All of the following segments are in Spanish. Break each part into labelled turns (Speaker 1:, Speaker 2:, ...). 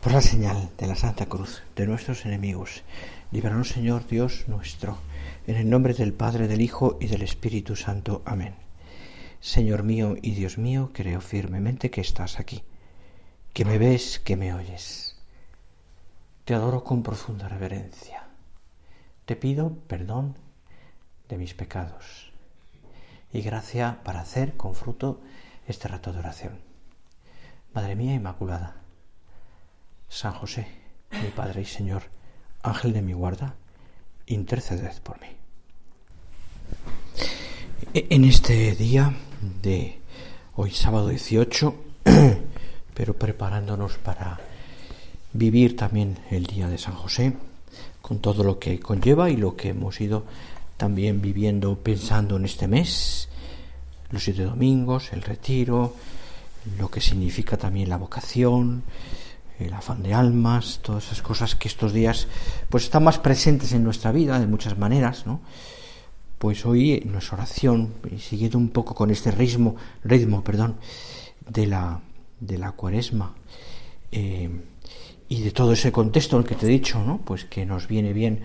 Speaker 1: Por la señal de la Santa Cruz de nuestros enemigos, líbranos, Señor Dios nuestro, en el nombre del Padre, del Hijo y del Espíritu Santo. Amén. Señor mío y Dios mío, creo firmemente que estás aquí, que me ves, que me oyes. Te adoro con profunda reverencia. Te pido perdón de mis pecados y gracia para hacer con fruto este rato de oración. Madre mía Inmaculada, San José, mi Padre y Señor, Ángel de mi guarda, interceded por mí. En este día de hoy, sábado 18, pero preparándonos para vivir también el día de San José, con todo lo que conlleva y lo que hemos ido también viviendo, pensando en este mes, los 7 domingos, el retiro, lo que significa también la vocación, el afán de almas, todas esas cosas que estos días pues están más presentes en nuestra vida de muchas maneras, ¿no? Pues hoy en nuestra oración, siguiendo un poco con este ritmo, de la Cuaresma, y de todo ese contexto en el que te he dicho, ¿no? Pues que nos viene bien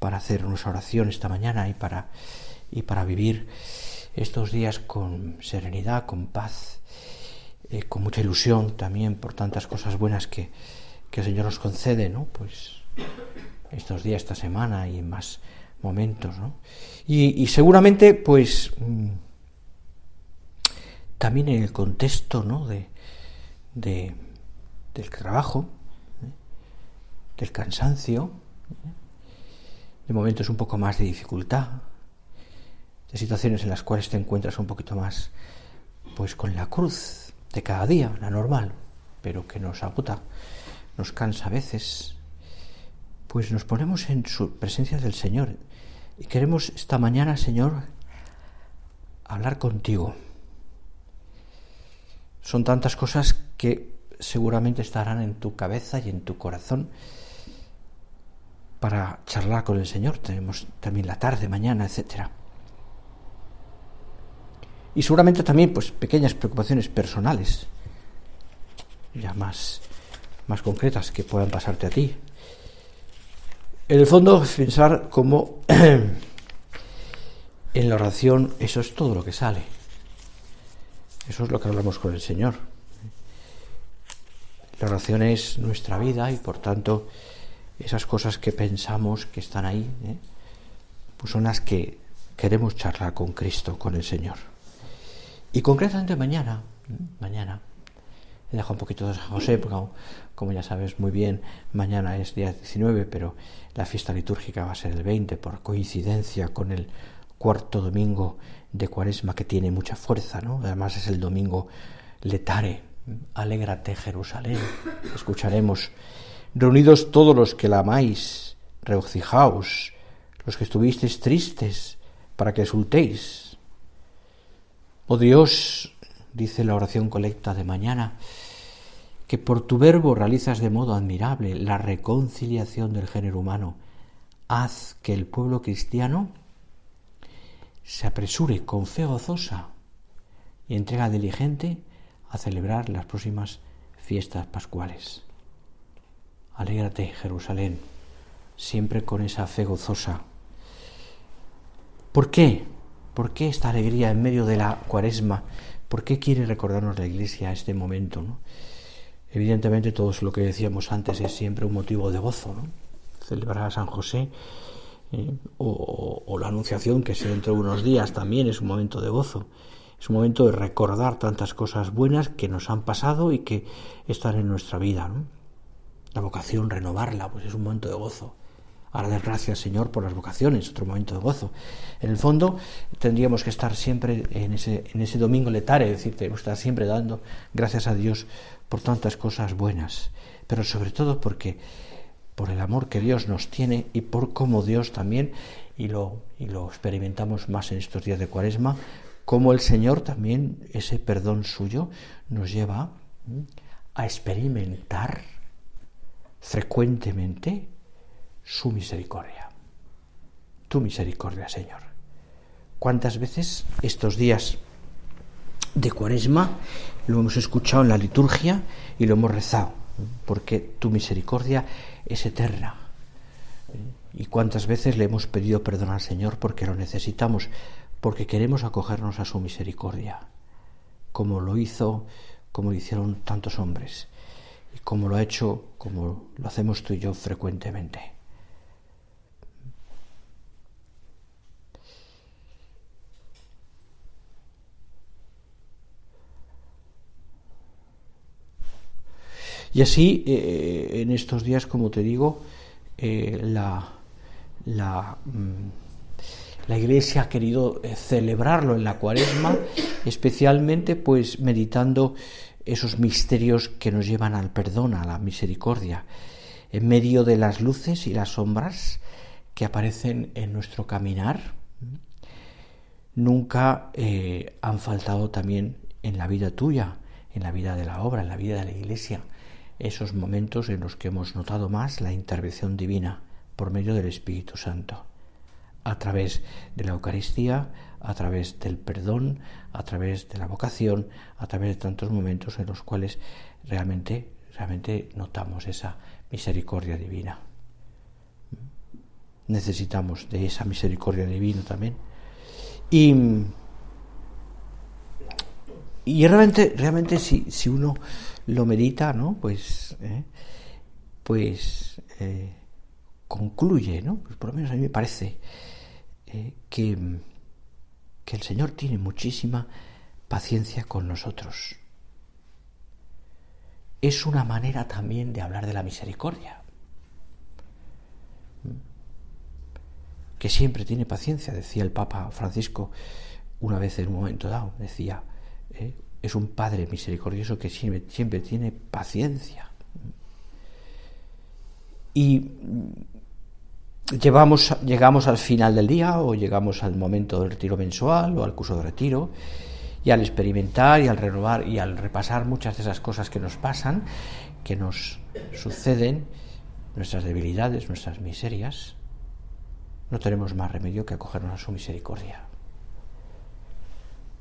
Speaker 1: para hacer nuestra oración esta mañana y para vivir estos días con serenidad, con paz, con mucha ilusión también por tantas cosas buenas que el Señor nos concede, ¿no? Pues estos días, esta semana y en más momentos, ¿no? Y seguramente, pues también en el contexto, ¿no? del trabajo, del cansancio, de momentos un poco más de dificultad, de situaciones en las cuales te encuentras un poquito más, pues con la cruz de cada día, la normal, pero que nos agota, nos cansa a veces, pues nos ponemos en su presencia del Señor y queremos esta mañana, Señor, hablar contigo. Son tantas cosas que seguramente estarán en tu cabeza y en tu corazón para charlar con el Señor. Tenemos también la tarde, mañana, etcétera. Y seguramente también pues pequeñas preocupaciones personales, ya más concretas, que puedan pasarte a ti. En el fondo, pensar cómo en la oración eso es todo lo que sale. Eso es lo que hablamos con el Señor. La oración es nuestra vida y por tanto esas cosas que pensamos que están ahí, pues son las que queremos charlar con Cristo, con el Señor. Y concretamente mañana he dejado un poquito de San José, porque como ya sabes muy bien, mañana es día 19, pero la fiesta litúrgica va a ser el 20, por coincidencia con el cuarto domingo de Cuaresma, que tiene mucha fuerza, ¿no? Además es el domingo letare, alégrate Jerusalén. Escucharemos: reunidos todos los que la amáis, regocijaos, los que estuvisteis tristes, para que exultéis. Oh Dios, dice la oración colecta de mañana, que por tu verbo realizas de modo admirable la reconciliación del género humano, haz que el pueblo cristiano se apresure con fe gozosa y entrega diligente a celebrar las próximas fiestas pascuales. Alégrate, Jerusalén, siempre con esa fe gozosa. ¿Por qué? ¿Por qué esta alegría en medio de la Cuaresma? ¿Por qué quiere recordarnos la Iglesia este momento, ¿no? Evidentemente, todo lo que decíamos antes es siempre un motivo de gozo, ¿no? Celebrar a San José o la Anunciación, que es dentro de unos días, también es un momento de gozo. Es un momento de recordar tantas cosas buenas que nos han pasado y que están en nuestra vida, ¿no? La vocación, renovarla, pues es un momento de gozo. Ahora dar gracias, Señor, por las vocaciones, otro momento de gozo. En el fondo, tendríamos que estar siempre en ese domingo letare, es decir, tenemos que estar siempre dando gracias a Dios por tantas cosas buenas, pero sobre todo por el amor que Dios nos tiene y por cómo Dios también, y lo experimentamos más en estos días de Cuaresma, cómo el Señor también, ese perdón suyo, nos lleva a experimentar frecuentemente su misericordia. Tu misericordia, Señor. ¿Cuántas veces estos días de Cuaresma lo hemos escuchado en la liturgia y lo hemos rezado? porque tu misericordia es eterna. Y cuántas veces le hemos pedido perdón al Señor porque lo necesitamos, porque queremos acogernos a su misericordia, como lo hicieron tantos hombres, y como lo ha hecho, como lo hacemos tú y yo frecuentemente. Y así, en estos días, como te digo, la Iglesia ha querido celebrarlo en la Cuaresma, especialmente pues meditando esos misterios que nos llevan al perdón, a la misericordia, en medio de las luces y las sombras que aparecen en nuestro caminar. Nunca han faltado también en la vida tuya, en la vida de la obra, en la vida de la Iglesia, esos momentos en los que hemos notado más la intervención divina por medio del Espíritu Santo, a través de la Eucaristía, a través del perdón, a través de la vocación, a través de tantos momentos en los cuales realmente notamos esa misericordia divina. Necesitamos de esa misericordia divina también. Y realmente si uno lo medita, ¿no? Pues concluye, ¿no? Pues por lo menos a mí me parece que el Señor tiene muchísima paciencia con nosotros. Es una manera también de hablar de la misericordia, que siempre tiene paciencia, decía el Papa Francisco una vez en un momento dado, decía, es un Padre misericordioso que siempre tiene paciencia. Y llegamos al final del día, o llegamos al momento del retiro mensual o al curso de retiro, y al experimentar y al renovar y al repasar muchas de esas cosas que nos pasan, que nos suceden, nuestras debilidades, nuestras miserias, no tenemos más remedio que acogernos a su misericordia.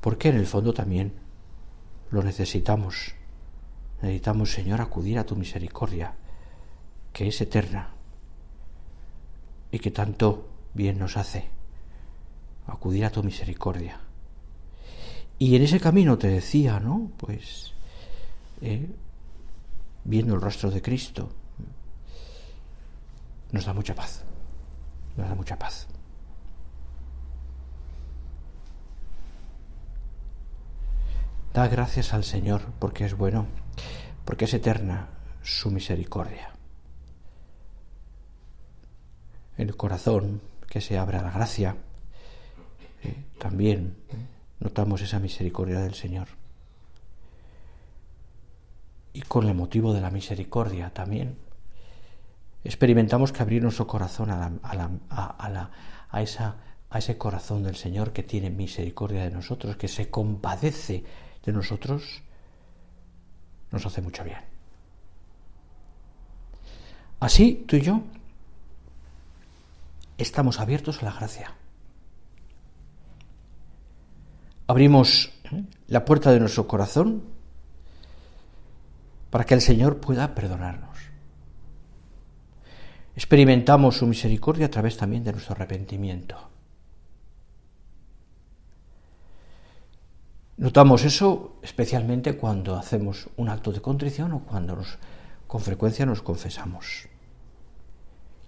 Speaker 1: Porque en el fondo también lo necesitamos. Necesitamos, Señor, acudir a tu misericordia, que es eterna y que tanto bien nos hace. Acudir a tu misericordia. Y en ese camino te decía, ¿no? Pues viendo el rostro de Cristo, nos da mucha paz. Nos da mucha paz. Da gracias al Señor porque es bueno, porque es eterna su misericordia. El corazón que se abre a la gracia, también notamos esa misericordia del Señor. Y con el motivo de la misericordia también experimentamos que abrir nuestro corazón a ese corazón del Señor que tiene misericordia de nosotros, que se compadece de nosotros, nos hace mucho bien. Así, tú y yo estamos abiertos a la gracia. Abrimos la puerta de nuestro corazón para que el Señor pueda perdonarnos. Experimentamos su misericordia a través también de nuestro arrepentimiento. Notamos eso especialmente cuando hacemos un acto de contrición o cuando con frecuencia nos confesamos.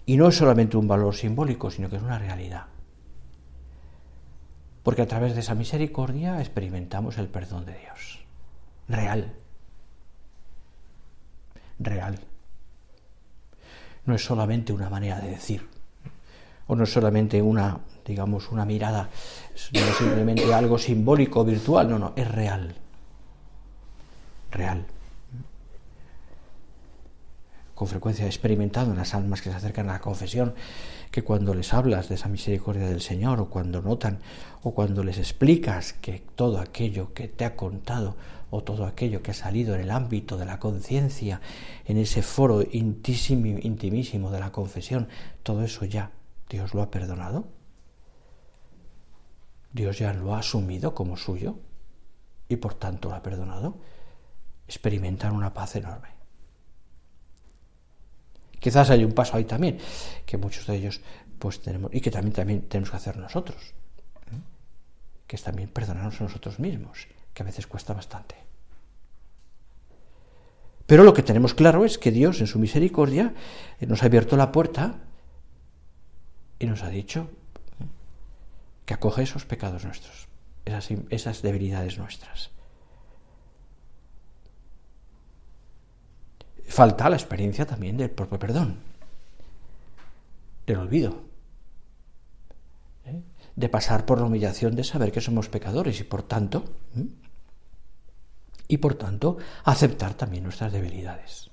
Speaker 1: Y no es solamente un valor simbólico, sino que es una realidad. Porque a través de esa misericordia experimentamos el perdón de Dios. Real. Real. No es solamente una manera de decir, o no es solamente una mirada, no es simplemente algo simbólico o virtual, no, es real. Real. Con frecuencia he experimentado en las almas que se acercan a la confesión que cuando les hablas de esa misericordia del Señor, o cuando notan, o cuando les explicas que todo aquello que te ha contado, o todo aquello que ha salido en el ámbito de la conciencia, en ese foro intimísimo de la confesión, todo eso ya Dios lo ha perdonado. Dios ya lo ha asumido como suyo y por tanto lo ha perdonado. Experimentan una paz enorme. Quizás hay un paso ahí también, que muchos de ellos pues tenemos, y que también tenemos que hacer nosotros, que es también perdonarnos a nosotros mismos, que a veces cuesta bastante. Pero lo que tenemos claro es que Dios, en su misericordia, nos ha abierto la puerta y nos ha dicho que acoge esos pecados nuestros, esas debilidades nuestras. Falta la experiencia también del propio perdón, del olvido, de pasar por la humillación de saber que somos pecadores y por tanto aceptar también nuestras debilidades,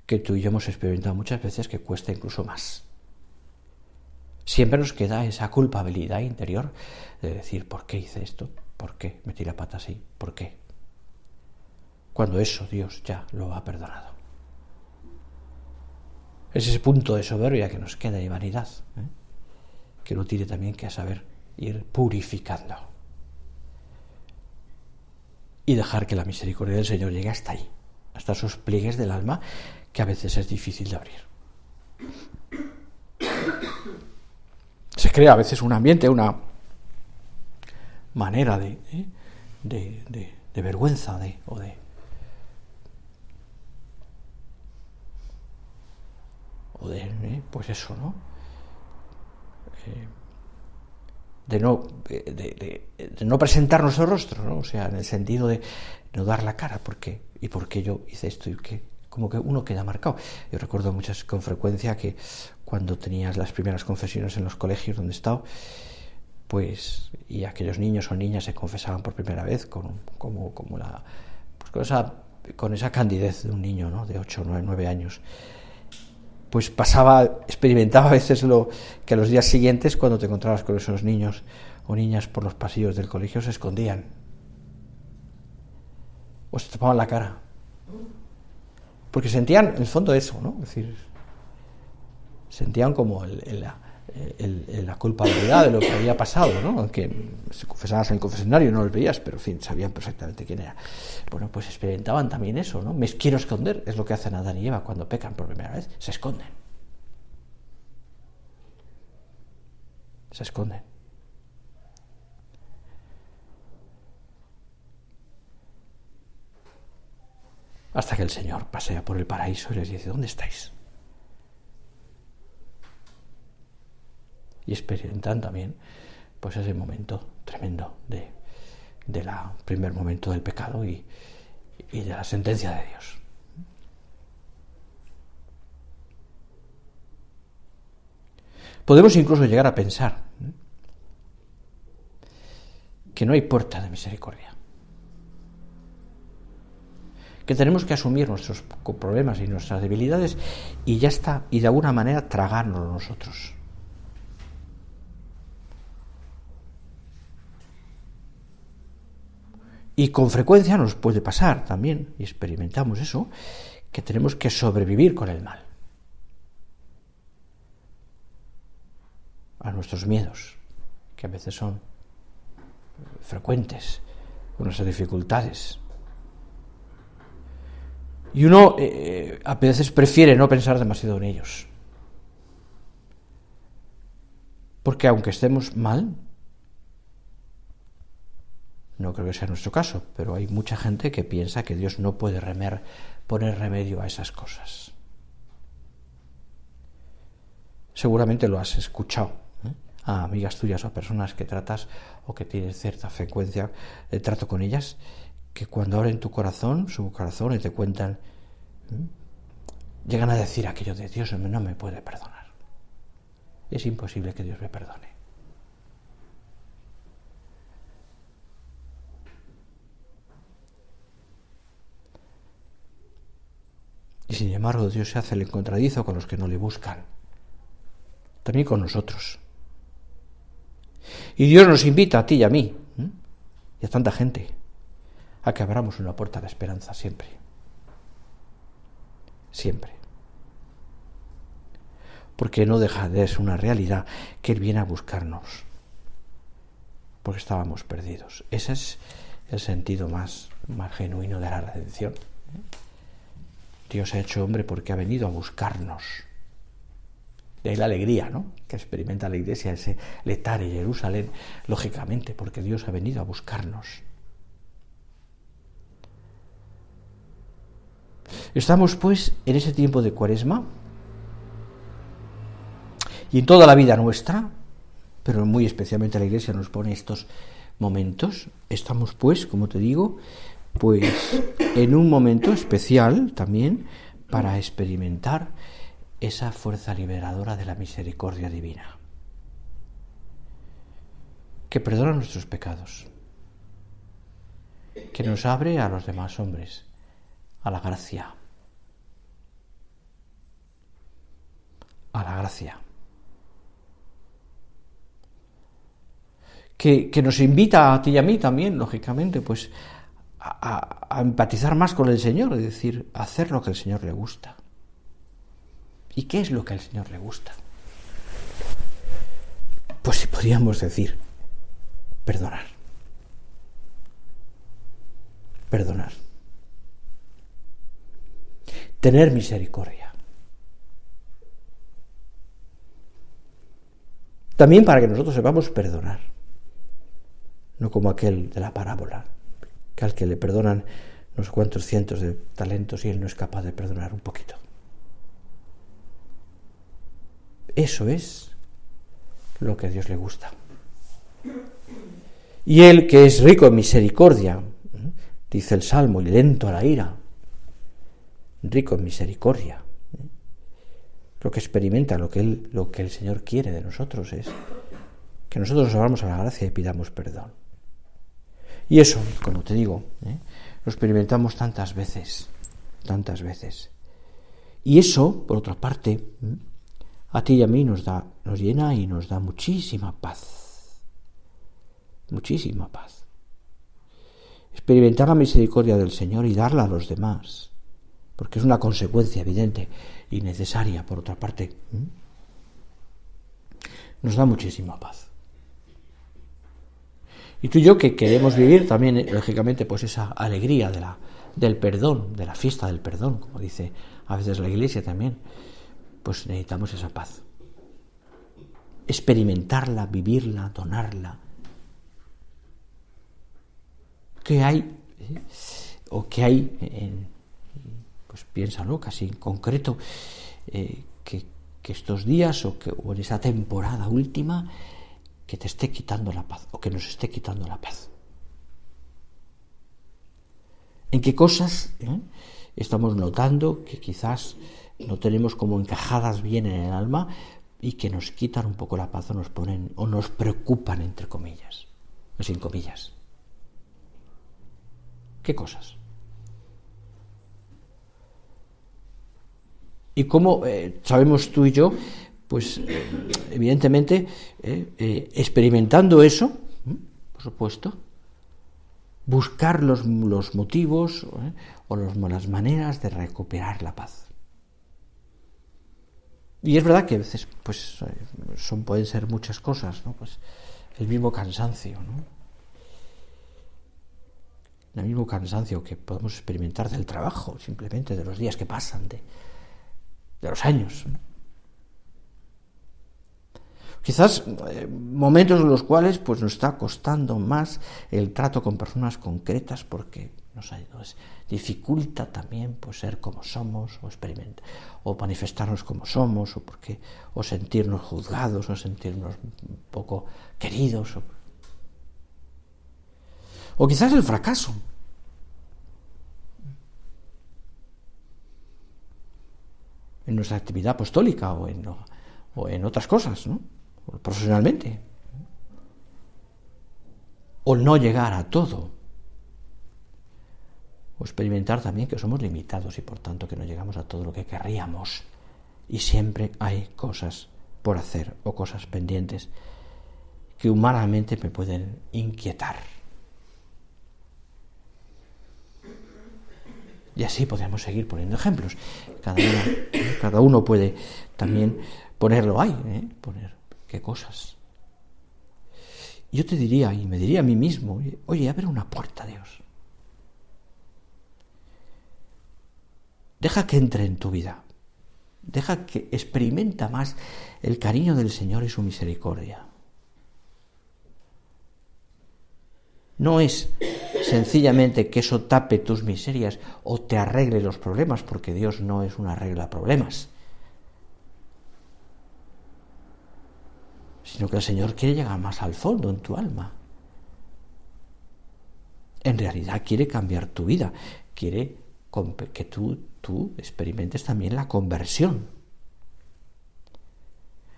Speaker 1: que tú y yo hemos experimentado muchas veces que cuesta incluso más. Siempre nos queda esa culpabilidad interior de decir, ¿por qué hice esto? ¿Por qué metí la pata así? ¿Por qué? Cuando eso Dios ya lo ha perdonado. Es ese punto de soberbia que nos queda de vanidad, que uno tiene también que saber ir purificando y dejar que la misericordia del Señor llegue hasta ahí, hasta esos pliegues del alma que a veces es difícil de abrir. Se crea a veces un ambiente, una manera de vergüenza pues eso, ¿no? De no presentar nuestro rostro, ¿no? O sea, en el sentido de no dar la cara, ¿por qué? ¿Y por qué yo hice esto? Y que como que uno queda marcado. Yo recuerdo con frecuencia que cuando tenías las primeras confesiones en los colegios donde he estado, pues, y aquellos niños o niñas se confesaban por primera vez con esa candidez de un niño, ¿no? De 8 o 9 años. Pues experimentaba a veces lo que a los días siguientes, cuando te encontrabas con esos niños o niñas por los pasillos del colegio, se escondían o se tapaban la cara, porque sentían en el fondo eso, ¿no? Es decir, sentían como la culpabilidad de lo que había pasado, ¿no? Aunque se confesaban en el confesionario y no los veías, pero en fin, sabían perfectamente quién era. Bueno, pues experimentaban también eso, ¿no? Me quiero esconder, es lo que hacen Adán y Eva cuando pecan por primera vez, se esconden. Se esconden. Hasta que el Señor pasea por el paraíso y les dice, ¿dónde estáis? Y experimentan también pues ese momento tremendo del primer momento del pecado y de la sentencia de Dios. Podemos incluso llegar a pensar que no hay puerta de misericordia, que tenemos que asumir nuestros problemas y nuestras debilidades y ya está, y de alguna manera tragárnoslo nosotros. Y con frecuencia nos puede pasar también, y experimentamos eso, que tenemos que sobrevivir con el mal, a nuestros miedos, que a veces son frecuentes, con nuestras dificultades. Y uno a veces prefiere no pensar demasiado en ellos, porque aunque estemos mal, no creo que sea nuestro caso, pero hay mucha gente que piensa que Dios no puede poner remedio a esas cosas. Seguramente lo has escuchado, a amigas tuyas o a personas que tratas o que tienes cierta frecuencia de trato con ellas, que cuando abren su corazón y te cuentan, llegan a decir aquello de Dios no me puede perdonar. Es imposible que Dios me perdone. Y sin embargo Dios se hace el encontradizo con los que no le buscan, también con nosotros. Y Dios nos invita a ti y a mí, y a tanta gente, a que abramos una puerta de esperanza siempre. Siempre. Porque no deja de ser una realidad que Él viene a buscarnos, porque estábamos perdidos. Ese es el sentido más genuino de la redención. Dios se ha hecho hombre porque ha venido a buscarnos. De ahí la alegría, ¿no?, que experimenta la Iglesia, ese letare Jerusalén, lógicamente, porque Dios ha venido a buscarnos. Estamos, pues, en ese tiempo de Cuaresma y en toda la vida nuestra, pero muy especialmente la Iglesia nos pone estos momentos. Estamos, pues, como te digo, pues en un momento especial también para experimentar esa fuerza liberadora de la misericordia divina, que perdona nuestros pecados, que nos abre a los demás hombres, a la gracia, que nos invita a ti y a mí también, lógicamente, pues a empatizar más con el Señor, es decir, a hacer lo que al Señor le gusta. ¿Y qué es lo que al Señor le gusta? Pues si podríamos decir, perdonar. Perdonar. Tener misericordia. También para que nosotros sepamos perdonar. No como aquel de la parábola, que al que le perdonan unos cuantos cientos de talentos y él no es capaz de perdonar un poquito. Eso es lo que a Dios le gusta. Y él, que es rico en misericordia, dice el Salmo, y lento a la ira, rico en misericordia, lo que experimenta, lo que el Señor quiere de nosotros es que nosotros nos abramos a la gracia y pidamos perdón. Y eso, como te digo, lo experimentamos tantas veces. Y eso, por otra parte, a ti y a mí nos llena y nos da muchísima paz. Muchísima paz. Experimentar la misericordia del Señor y darla a los demás, porque es una consecuencia evidente y necesaria, por otra parte, nos da muchísima paz. Y tú y yo, que queremos vivir también, lógicamente, pues esa alegría del perdón, de la fiesta del perdón, como dice a veces la Iglesia también, pues necesitamos esa paz. Experimentarla, vivirla, donarla. ¿Qué hay? ¿O qué hay? Pues piénsalo, casi en concreto, que estos días o en esa temporada última que te esté quitando la paz o que nos esté quitando la paz. ¿En qué cosas estamos notando que quizás no tenemos como encajadas bien en el alma y que nos quitan un poco la paz o nos ponen o nos preocupan, entre comillas o sin comillas? ¿Qué cosas? Y cómo sabemos tú y yo, pues evidentemente experimentando eso, por supuesto, buscar los motivos o las maneras de recuperar la paz. Y es verdad que a veces pues pueden ser muchas cosas, ¿no? Pues el mismo cansancio, ¿no? El mismo cansancio que podemos experimentar del trabajo, simplemente de los días que pasan, de los años, ¿no? Quizás momentos en los cuales pues nos está costando más el trato con personas concretas porque nos dificulta también pues ser como somos o manifestarnos como somos o sentirnos juzgados o sentirnos un poco queridos o quizás el fracaso. En nuestra actividad apostólica o en otras cosas, ¿no? Profesionalmente, o no llegar a todo, o experimentar también que somos limitados y por tanto que no llegamos a todo lo que querríamos y siempre hay cosas por hacer o cosas pendientes que humanamente me pueden inquietar. Y así podríamos seguir poniendo ejemplos. Cada uno puede también ponerlo ahí, poner qué cosas. Yo te diría, y me diría a mí mismo, oye, abre una puerta, Dios. Deja que entre en tu vida. Deja que experimenta más el cariño del Señor y su misericordia. No es sencillamente que eso tape tus miserias o te arregle los problemas, porque Dios no es un arregla problemas, sino que el Señor quiere llegar más al fondo en tu alma. En realidad quiere cambiar tu vida, quiere que tú experimentes también la conversión.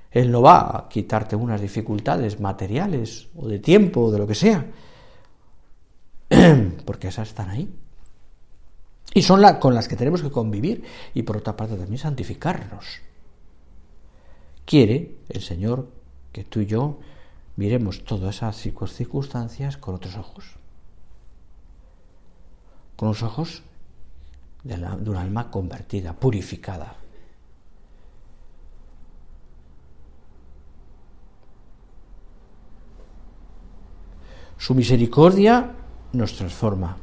Speaker 1: Él no va a quitarte unas dificultades materiales o de tiempo o de lo que sea, porque esas están ahí. Y son con las que tenemos que convivir y por otra parte también santificarnos. Quiere el Señor que tú y yo miremos todas esas circunstancias con otros ojos. Con los ojos de un alma convertida, purificada. Su misericordia nos transforma.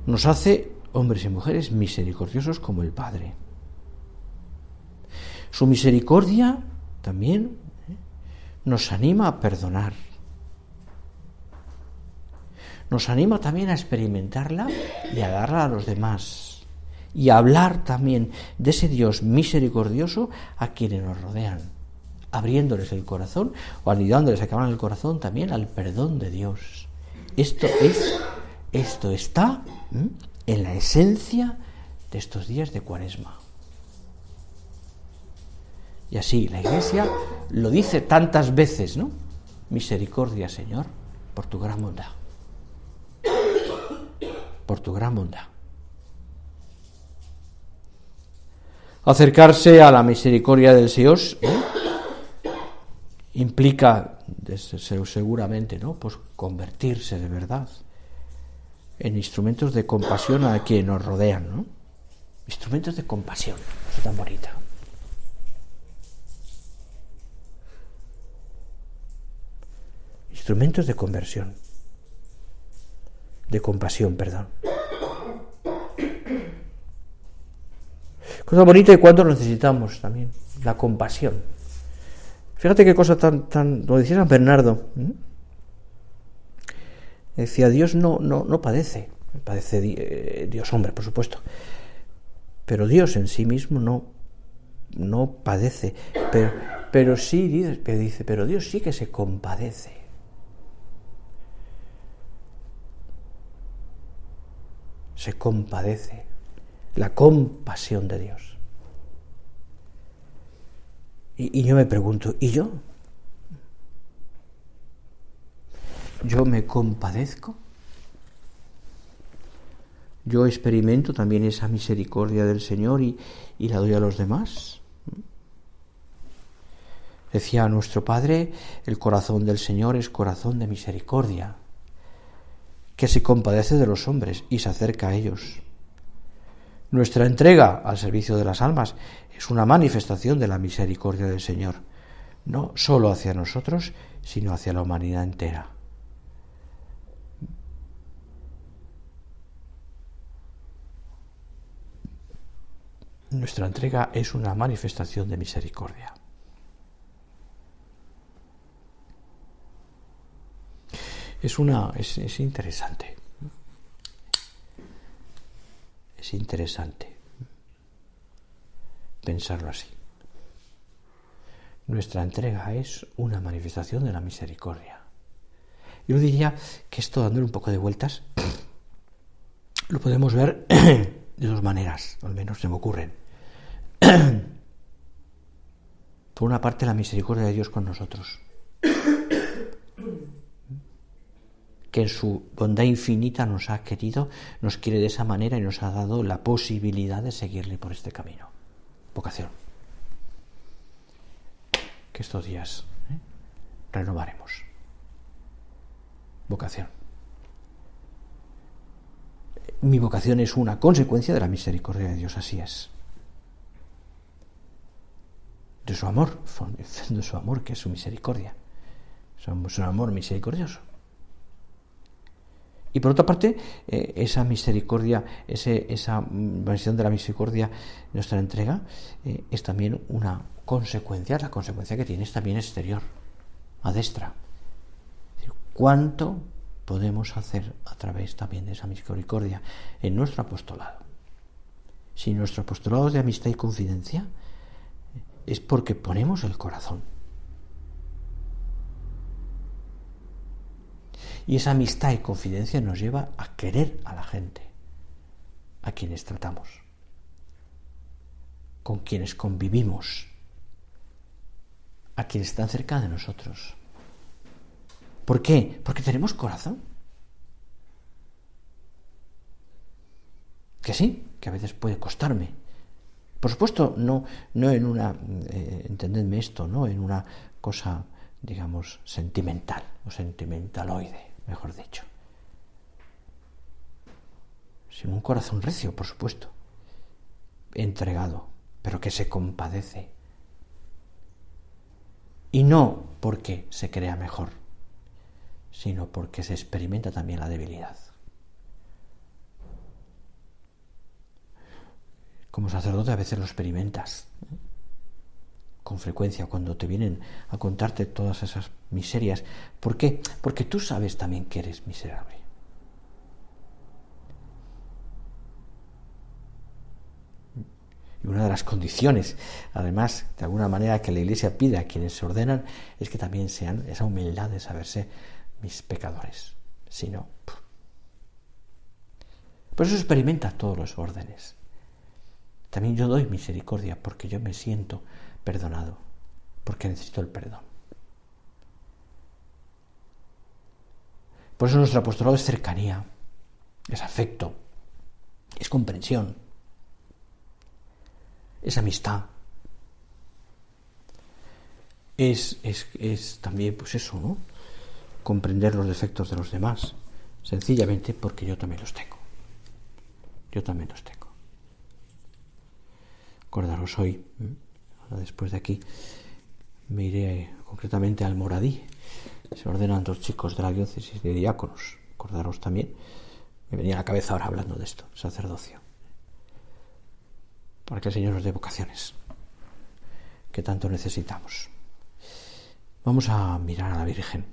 Speaker 1: Nos hace hombres y mujeres misericordiosos como el Padre. Su misericordia también nos anima a perdonar. Nos anima también a experimentarla y a darla a los demás. Y a hablar también de ese Dios misericordioso a quienes nos rodean, abriéndoles el corazón o anidándoles a que abran el corazón también al perdón de Dios. Esto está en la esencia de estos días de Cuaresma. Y así la Iglesia lo dice tantas veces, ¿no? Misericordia, Señor, por tu gran bondad. Por tu gran bondad. Acercarse a la misericordia del Señor implica seguramente, ¿no? Pues convertirse de verdad en instrumentos de compasión a quienes nos rodean, ¿no? Instrumentos de compasión, eso tan bonita. Instrumentos de conversión. De compasión, perdón. Cosa bonita y cuánto necesitamos también, la compasión. Fíjate qué cosa tan lo decía San Bernardo. Decía, Dios no padece Dios hombre, por supuesto, pero Dios en sí mismo no padece, pero sí dice, pero Dios sí que se compadece. Se compadece, la compasión de Dios. Y yo me pregunto, ¿y yo? ¿Yo me compadezco? ¿Yo experimento también esa misericordia del Señor y la doy a los demás? Decía nuestro Padre, el corazón del Señor es corazón de misericordia, que se compadece de los hombres y se acerca a ellos. Nuestra entrega al servicio de las almas es una manifestación de la misericordia del Señor, no solo hacia nosotros, sino hacia la humanidad entera. Nuestra entrega es una manifestación de misericordia. Es interesante. Es interesante pensarlo así. Nuestra entrega es una manifestación de la misericordia. Yo diría que esto, dándole un poco de vueltas, lo podemos ver de dos maneras, al menos se me ocurren. Por una parte, la misericordia de Dios con nosotros, que en su bondad infinita nos ha querido, nos quiere de esa manera y nos ha dado la posibilidad de seguirle por este camino. Vocación. Que estos días renovaremos. Vocación. Mi vocación es una consecuencia de la misericordia de Dios, así es. De su amor, que es su misericordia. Somos un amor misericordioso. Y por otra parte, esa misericordia, esa manifestación de la misericordia, nuestra entrega, es también una consecuencia, la consecuencia que tiene es también exterior, adestra. ¿Cuánto podemos hacer a través también de esa misericordia en nuestro apostolado? Si nuestro apostolado es de amistad y confidencia, es porque ponemos el corazón. Y esa amistad y confidencia nos lleva a querer a la gente, a quienes tratamos, con quienes convivimos, a quienes están cerca de nosotros. ¿Por qué? Porque tenemos corazón. Que sí, que a veces puede costarme. Por supuesto, no en una, entendedme esto, no en una cosa, digamos, sentimental o sentimentaloide, mejor dicho. Sin un corazón recio, por supuesto, entregado, pero que se compadece. Y no porque se crea mejor, sino porque se experimenta también la debilidad. Como sacerdote a veces lo experimentas, con frecuencia, cuando te vienen a contarte todas esas miserias. ¿Por qué? Porque tú sabes también que eres miserable. Y una de las condiciones, además, de alguna manera, que la Iglesia pide a quienes se ordenan, es que también sean esa humildad de saberse mis pecadores. Si no, por eso experimenta todos los órdenes. También yo doy misericordia porque yo me siento perdonado, porque necesito el perdón. Por eso nuestro apostolado es cercanía, es afecto, es comprensión, es amistad, es también, pues eso, ¿no? Comprender los defectos de los demás, sencillamente porque yo también los tengo. Yo también los tengo. Acordaros hoy, ahora después de aquí, me iré concretamente al Moradí. Se ordenan 2 chicos de la diócesis de diáconos. Acordaros también, me venía a la cabeza ahora hablando de esto, sacerdocio. Para que el Señor nos dé vocaciones, que tanto necesitamos. Vamos a mirar a la Virgen.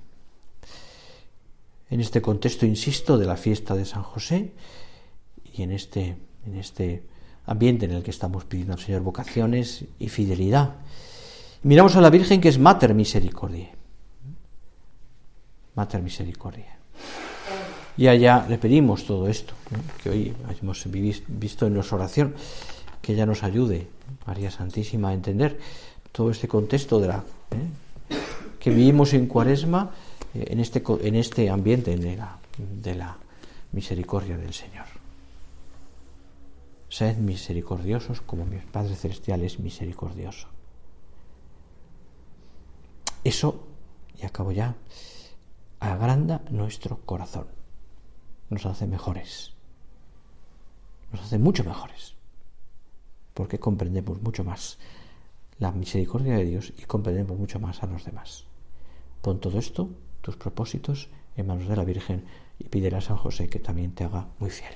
Speaker 1: En este contexto, insisto, de la fiesta de San José y en este ambiente en el que estamos pidiendo al Señor vocaciones y fidelidad. Miramos a la Virgen, que es Mater Misericordiae. Mater Misericordiae. Y allá le pedimos todo esto, que hoy hemos visto en nuestra oración, que ella nos ayude, María Santísima, a entender todo este contexto de que vivimos en Cuaresma, en este ambiente de la misericordia del Señor. Sed misericordiosos como mi Padre Celestial es misericordioso. Eso, y acabo ya, agranda nuestro corazón. Nos hace mejores. Nos hace mucho mejores. Porque comprendemos mucho más la misericordia de Dios y comprendemos mucho más a los demás. Pon todo esto, tus propósitos, en manos de la Virgen y pídele a San José que también te haga muy fiel.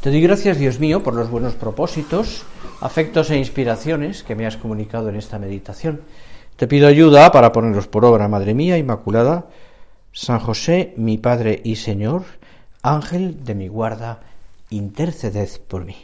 Speaker 1: Te doy gracias, Dios mío, por los buenos propósitos, afectos e inspiraciones que me has comunicado en esta meditación. Te pido ayuda para ponerlos por obra, Madre mía Inmaculada. San José, mi Padre y Señor, Ángel de mi guarda, interceded por mí.